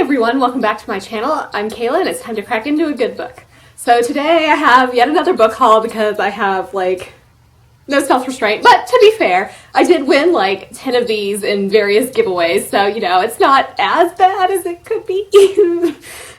everyone, welcome back to my channel. I'm Kayla and it's time to crack into a good book. So today I have yet another book haul because I have no self-restraint, but to be fair, I did win 10 of these in various giveaways, so it's not as bad as it could be.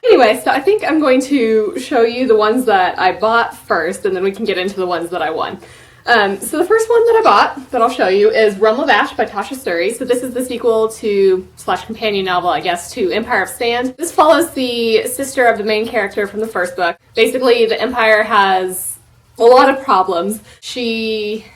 Anyway, so I think I'm going to show you the ones that I bought first and then we can get into the ones that I won. So the first one that I bought that I'll show you is Realm of Ash by Tasha Sturry. So this is the sequel to / companion novel, I guess, to Empire of Sand. This follows the sister of the main character from the first book. Basically, the Empire has a lot of problems. She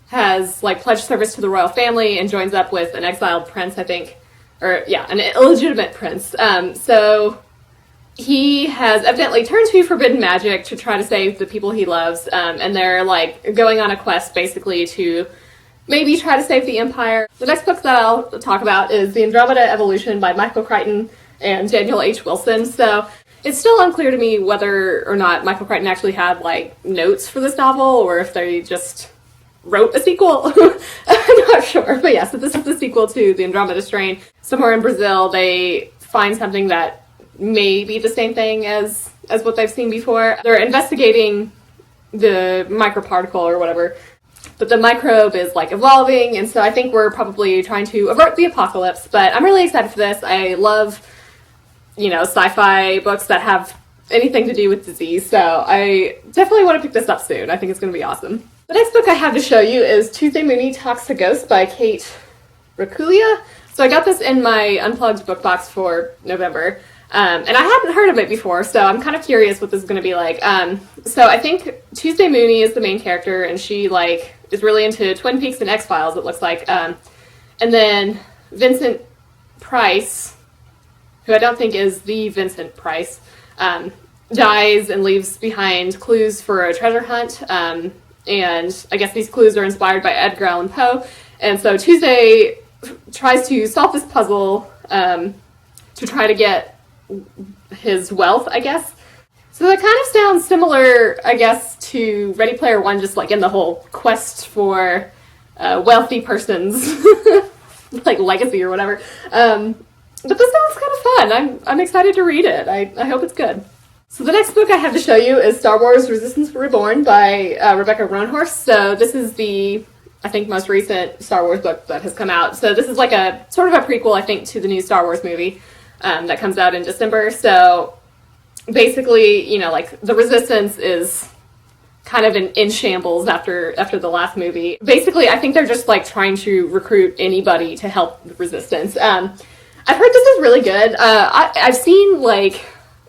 has pledged service to the royal family and joins up with an exiled prince, I think, or yeah, an illegitimate prince. So he has evidently turned to forbidden magic to try to save the people he loves, and they're going on a quest basically to maybe try to save the Empire. The next book that I'll talk about is The Andromeda Evolution by Michael Crichton and Daniel H. Wilson. So it's still unclear to me whether or not Michael Crichton actually had notes for this novel or if they just wrote a sequel. I'm not sure, but yeah, so this is the sequel to The Andromeda Strain. Somewhere in Brazil they find something that may be the same thing as what they've seen before. They're investigating the microparticle or whatever, but the microbe is evolving, and so I think we're probably trying to avert the apocalypse, but I'm really excited for this. I love, sci-fi books that have anything to do with disease, so I definitely want to pick this up soon. I think it's going to be awesome. The next book I have to show you is Tuesday Mooney Talks to Ghosts by Kate Raculia. So I got this in my Unplugged book box for November. And I hadn't heard of it before, so I'm kind of curious what this is going to be like. So I think Tuesday Mooney is the main character, and she is really into Twin Peaks and X-Files, it looks like. And then Vincent Price, who I don't think is the Vincent Price, dies and leaves behind clues for a treasure hunt. And I guess these clues are inspired by Edgar Allan Poe. And so Tuesday tries to solve this puzzle to try to get his wealth, I guess. So that kind of sounds similar, I guess, to Ready Player One, just in the whole quest for wealthy person's legacy or whatever. But this sounds kind of fun. I'm excited to read it. I hope it's good. So the next book I have to show you is Star Wars Resistance Reborn by Rebecca Roanhorse. So this is the, I think, most recent Star Wars book that has come out. So this is a sort of a prequel, I think, to the new Star Wars movie that comes out in December. So basically, the Resistance is kind of in shambles after the last movie. Basically, I think they're just trying to recruit anybody to help the Resistance. I've heard this is really good. I've seen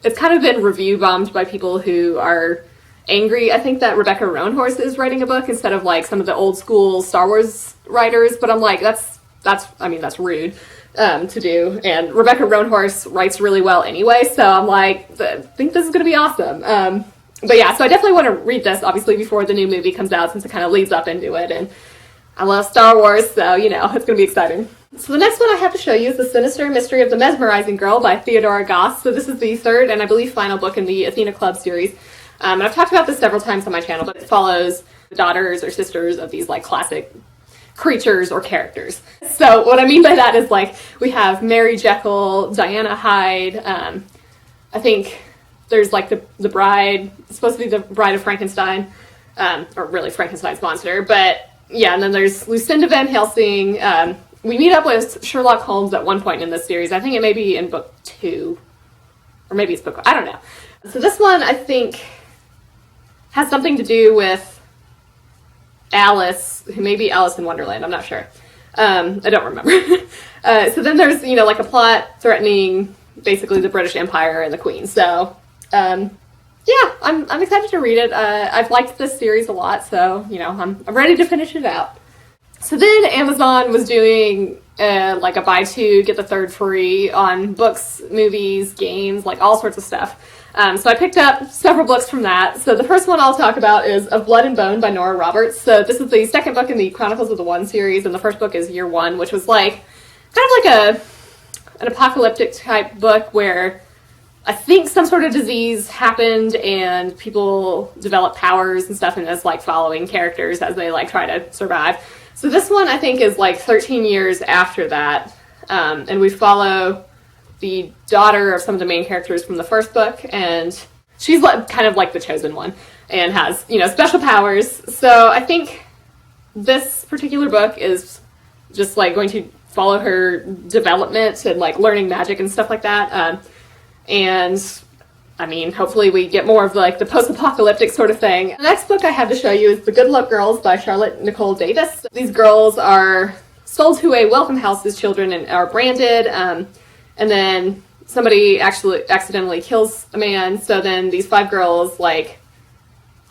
it's kind of been review bombed by people who are angry. I think that Rebecca Roanhorse is writing a book instead of some of the old school Star Wars writers, but I'm that's rude to do. And Rebecca Roanhorse writes really well anyway, so I'm I think this is going to be awesome. But yeah, so I definitely want to read this, obviously, before the new movie comes out, since it kind of leads up into it, and I love Star Wars, so, it's going to be exciting. So the next one I have to show you is The Sinister Mystery of the Mesmerizing Girl by Theodora Goss. So this is the third and I believe final book in the Athena Club series. And I've talked about this several times on my channel, but it follows the daughters or sisters of these classic creatures or characters. So what I mean by that is we have Mary Jekyll, Diana Hyde, I think there's the bride, it's supposed to be the Bride of Frankenstein, or really Frankenstein's monster, but yeah, and then there's Lucinda Van Helsing. We meet up with Sherlock Holmes at one point in this series. I think it may be in book 2, or maybe it's book 1, I don't know. So this one, I think, has something to do with Alice, who may be Alice in Wonderland, I'm not sure. I don't remember. So then there's, a plot threatening basically the British Empire and the Queen. So, yeah, I'm excited to read it. I've liked this series a lot, so, I'm ready to finish it out. So then Amazon was doing a buy two, get the third free on books, movies, games, all sorts of stuff. So I picked up several books from that. So the first one I'll talk about is Of Blood and Bone by Nora Roberts. So this is the second book in the Chronicles of the One series, and the first book is Year One, which was kind of an apocalyptic type book where I think some sort of disease happened and people develop powers and stuff, and it's following characters as they try to survive. So this one I think is 13 years after that, and we follow the daughter of some of the main characters from the first book, and she's kind of like the chosen one and has, special powers. So I think this particular book is just like going to follow her development and like learning magic and stuff like that. And I mean, hopefully we get more of like the post-apocalyptic sort of thing. The next book I have to show you is The Good Luck Girls by Charlotte Nicole Davis. These girls are sold to a welcome house as children and are branded, and then somebody actually accidentally kills a man, so then these 5 girls like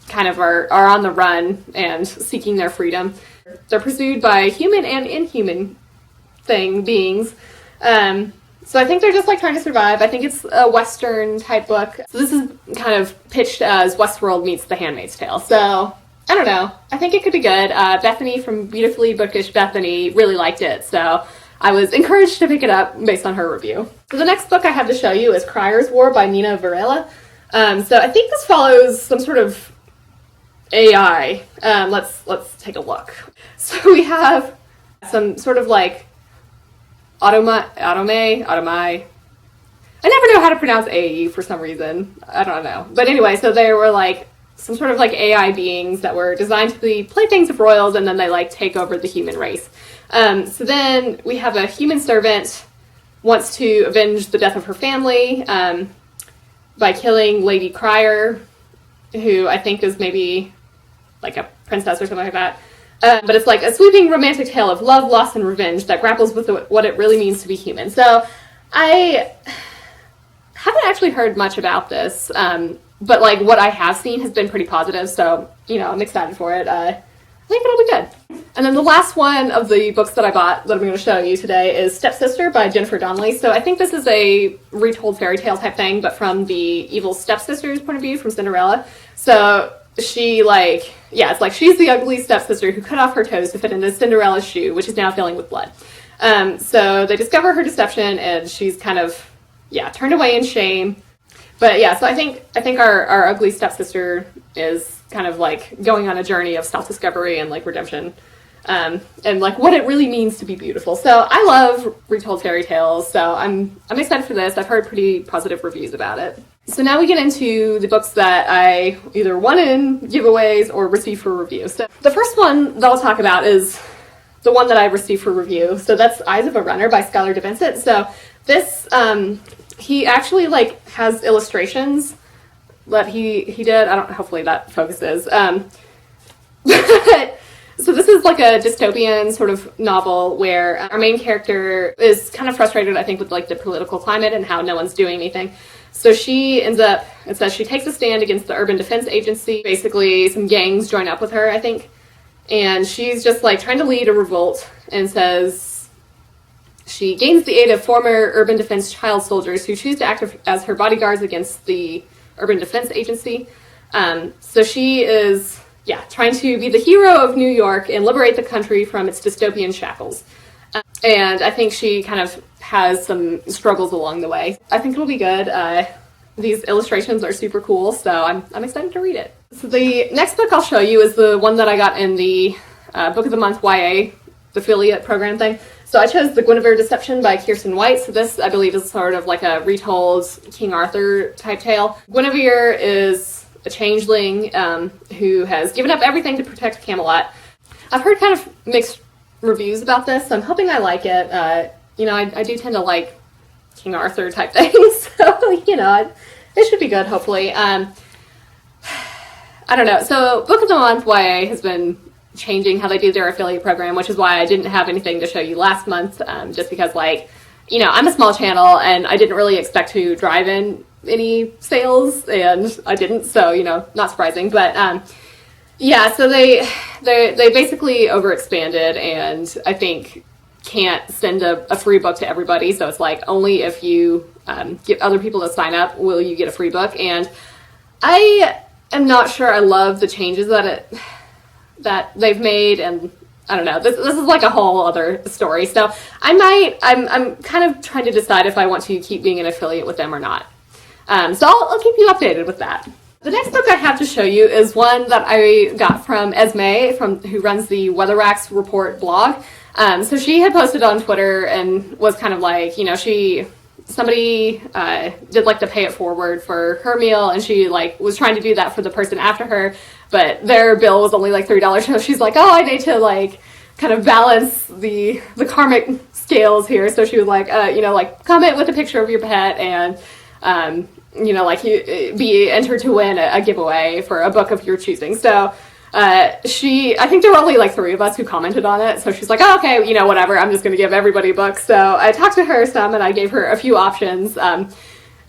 kind of are on the run and seeking their freedom. They're pursued by human and inhuman beings. So I think they're just like trying to survive. I think it's a Western type book. So this is kind of pitched as Westworld meets The Handmaid's Tale. So I don't know. I think it could be good. Bethany from Beautifully Bookish Bethany really liked it. So I was encouraged to pick it up based on her review. So the next book I have to show you is Crier's War by Nina Varela. So I think this follows some sort of AI. Let's take a look. So we have some sort of like Automai. I never know how to pronounce AE for some reason. I don't know. But anyway, so they were like some sort of like AI beings that were designed to be playthings of royals, and then they like take over the human race. So then we have a human servant wants to avenge the death of her family by killing Lady Crier, who I think is maybe like a princess or something like that. But it's like a sweeping romantic tale of love, loss, and revenge that grapples with what it really means to be human. So I haven't actually heard much about this, but like what I have seen has been pretty positive. So, I'm excited for it. I think it'll be good. And then the last one of the books that I bought that I'm going to show you today is Stepsister by Jennifer Donnelly. So I think this is a retold fairy tale type thing, but from the evil stepsister's point of view, from Cinderella. So she it's like she's the ugly stepsister who cut off her toes to fit into Cinderella's shoe, which is now filling with blood. So they discover her deception, and she's kind of, turned away in shame. But so I think our ugly stepsister is kind of like going on a journey of self-discovery and like redemption, and like what it really means to be beautiful. So I love retold fairy tales, so I'm excited for this. I've heard pretty positive reviews about it. So now we get into the books that I either won in giveaways or received for review. So the first one that I'll talk about is the one that I received for review. So that's Eyes of a Runner by Skylar DeVincent. So this, he actually like has illustrations that he did. Hopefully that focuses. But so this is like a dystopian sort of novel where our main character is kind of frustrated, I think, with like the political climate and how no one's doing anything. So she ends up, it says she takes a stand against the Urban Defense Agency. Basically, some gangs join up with her, I think. And she's just like trying to lead a revolt, and says she gains the aid of former Urban Defense child soldiers who choose to act as her bodyguards against the Urban Defense Agency. So she is, trying to be the hero of New York and liberate the country from its dystopian shackles. And I think she kind of has some struggles along the way. I think it'll be good. These illustrations are super cool, so I'm excited to read it. So the next book I'll show you is the one that I got in the Book of the Month YA affiliate program thing. So I chose The Guinevere Deception by Kirsten White. So this, I believe, is sort of like a retold King Arthur type tale. Guinevere is a changeling who has given up everything to protect Camelot. I've heard kind of mixed reviews about this, so I'm hoping I like it. I do tend to like King Arthur type things, so it should be good, hopefully. I don't know. So Book of the Month YA has been changing how they do their affiliate program, which is why I didn't have anything to show you last month, just because I'm a small channel and I didn't really expect to drive in any sales, and I didn't, so not surprising. But so they basically overexpanded, and I think can't send a free book to everybody. So it's like only if you get other people to sign up will you get a free book. And I am not sure I love the changes that they've made, and I don't know. This is like a whole other story. So I'm kind of trying to decide if I want to keep being an affiliate with them or not. So I'll keep you updated with that. The next book I have to show you is one that I got from Esme, who runs the Weatherax Report blog. So she had posted on Twitter and was kind of like, she somebody did like the pay it forward for her meal, and she like was trying to do that for the person after her, but their bill was only like $3. So she's like, oh, I need to like kind of balance the karmic scales here. So she was like, like comment with a picture of your pet, and like you be entered to win a giveaway for a book of your choosing. So I think there were only like 3 of us who commented on it. So she's like, oh, okay, whatever. I'm just going to give everybody books. So I talked to her some, and I gave her a few options.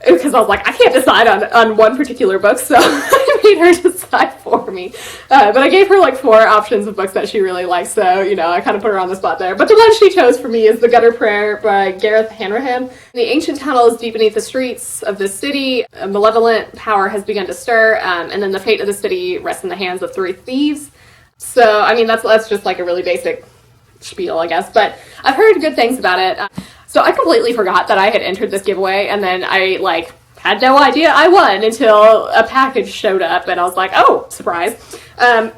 Because I was like, I can't decide on one particular book, so I made her decide for me. But I gave her like 4 options of books that she really likes, so, I kind of put her on the spot there. But the one she chose for me is The Gutter Prayer by Gareth Hanrahan. The ancient tunnels deep beneath the streets of this city, a malevolent power has begun to stir, and then the fate of the city rests in the hands of 3 thieves. So, I mean, that's just like a really basic spiel, I guess, but I've heard good things about it. So I completely forgot that I had entered this giveaway, and then I like had no idea I won until a package showed up, and I was like, oh, surprise. I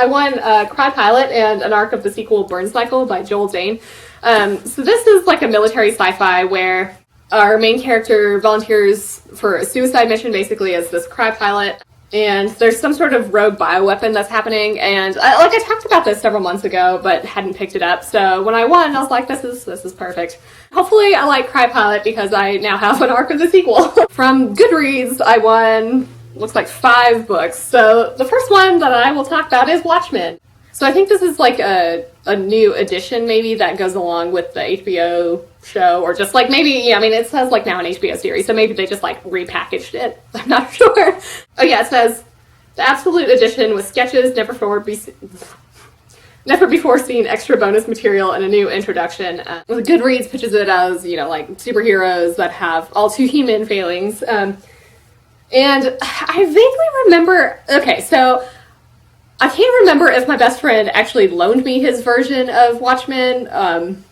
won Cry Pilot and an arc of the sequel Burn Cycle by Joel Zane. So this is like a military sci-fi where our main character volunteers for a suicide mission, basically as this Cry Pilot. And there's some sort of rogue bioweapon that's happening, and I talked about this several months ago, but hadn't picked it up. So when I won, I was like, this is perfect. Hopefully I like Cry Pilot because I now have an arc of the sequel. From Goodreads, I won, looks like 5 books. So the first one that I will talk about is Watchmen. So I think this is like a new edition maybe that goes along with the HBO show, or just like maybe, it says like now an HBO series, so maybe they just like repackaged it. I'm not sure. Oh yeah, it says the absolute edition with sketches, never before seen extra bonus material and a new introduction. Goodreads pitches it as, like superheroes that have all too human failings. And I vaguely remember, okay, so I can't remember if my best friend actually loaned me his version of Watchmen,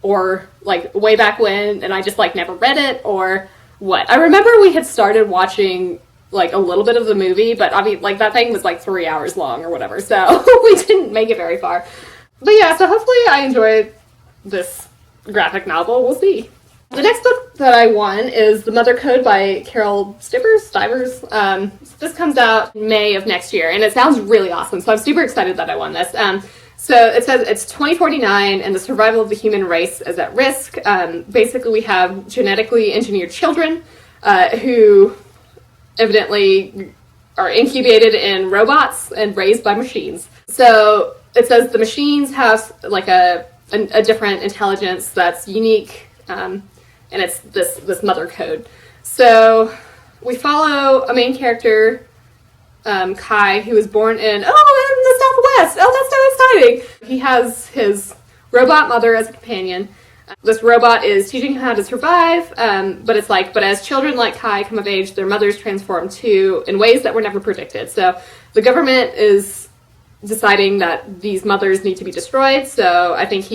or like way back when, and I just like never read it, or what. I remember we had started watching like a little bit of the movie, but I mean, like that thing was like 3 hours long or whatever, so we didn't make it very far. But yeah, so hopefully I enjoyed this graphic novel. We'll see. The next book that I won is The Mother Code by Carol Stivers. So this comes out in May of next year, and it sounds really awesome, so I'm super excited that I won this. So it says it's 2049 and the survival of the human race is at risk. Basically, we have genetically engineered children who evidently are incubated in robots and raised by machines. So it says the machines have like a different intelligence that's unique, and it's this mother code. So we follow a main character, Kai, who was born in the Southwest. Oh, that's so exciting! He has his robot mother as a companion. This robot is teaching him how to survive, but as children like Kai come of age, their mothers transform too in ways that were never predicted. So the government is deciding that these mothers need to be destroyed. So I think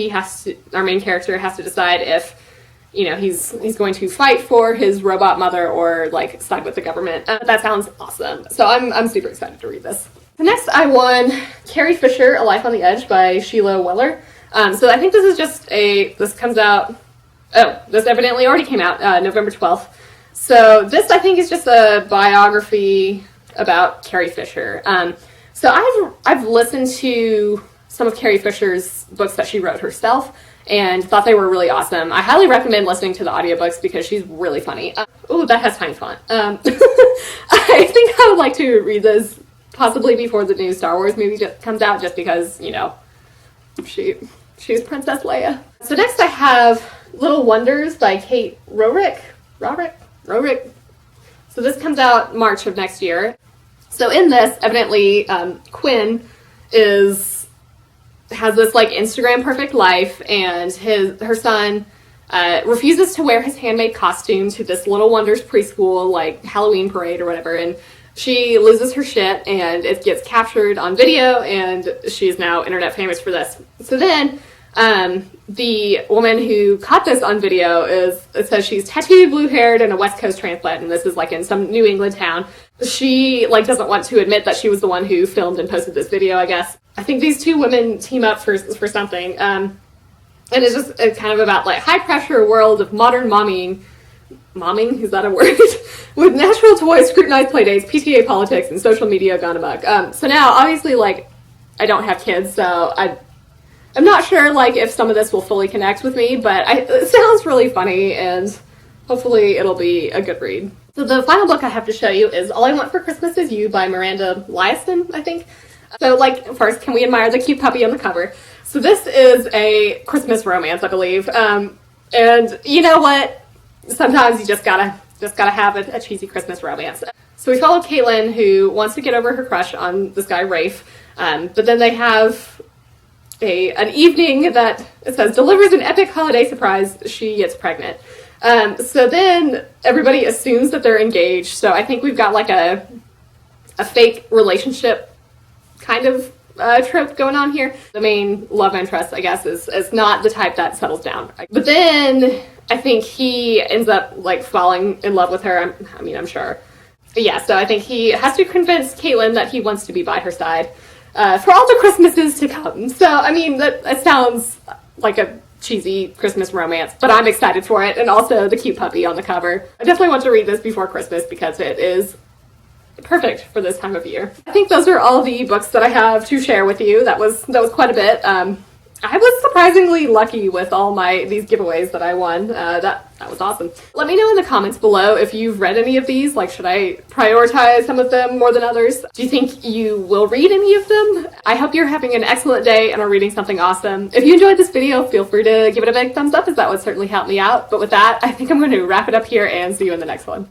our main character has to decide if, he's going to fight for his robot mother or like side with the government. That sounds awesome. So I'm super excited to read this. Next, I won Carrie Fisher, A Life on the Edge by Sheila Weller. So I think this evidently already came out November 12th. So this, I think, is just a biography about Carrie Fisher. So I've listened to some of Carrie Fisher's books that she wrote herself and thought they were really awesome. I highly recommend listening to the audiobooks because she's really funny. Oh, that has tiny font. I think I would like to read this possibly before the new Star Wars movie comes out, just because, she's Princess Leia. So next I have Little Wonders by Kate Rorick. So this comes out March of next year. So in this, evidently, Quinn has this like Instagram perfect life, and her son refuses to wear his handmade costume to this Little Wonders preschool like Halloween parade or whatever, and she loses her shit, and it gets captured on video, and she's now internet famous for this. So then the woman who caught this on video it says she's tattooed, blue-haired, and a West Coast transplant, and this is like in some New England town. She like doesn't want to admit that she was the one who filmed and posted this video, I guess. I think these two women team up for something. And it's just kind of about like high pressure world of modern momming, is that a word? With natural toys, scrutinized playdates, PTA politics, and social media gone amok. So now, obviously, like, I don't have kids, so I'm not sure, like, if some of this will fully connect with me, but it sounds really funny, and hopefully it'll be a good read. So the final book I have to show you is All I Want for Christmas Is You by Miranda Liasson, I think. So, like, first, can we admire the cute puppy on the cover? So this is a Christmas romance, I believe. And you know what? Sometimes you just gotta have a cheesy Christmas romance. So we follow Caitlin, who wants to get over her crush on this guy Rafe, but then they have an evening that, it says, delivers an epic holiday surprise. She gets pregnant. So then everybody assumes that they're engaged. So I think we've got like a fake relationship kind of trope going on here. The main love interest, I guess, is not the type that settles down. But then I think he ends up like falling in love with her. I'm sure. Yeah, so I think he has to convince Caitlin that he wants to be by her side for all the Christmases to come. So, I mean, that sounds like a cheesy Christmas romance, but I'm excited for it, and also the cute puppy on the cover. I definitely want to read this before Christmas because it is perfect for this time of year. I think those are all the books that I have to share with you. That was quite a bit. I was surprisingly lucky with all these giveaways that I won. That was awesome. Let me know in the comments below if you've read any of these. Like, should I prioritize some of them more than others? Do you think you will read any of them? I hope you're having an excellent day and are reading something awesome. If you enjoyed this video, feel free to give it a big thumbs up, as that would certainly help me out. But with that, I think I'm going to wrap it up here and see you in the next one.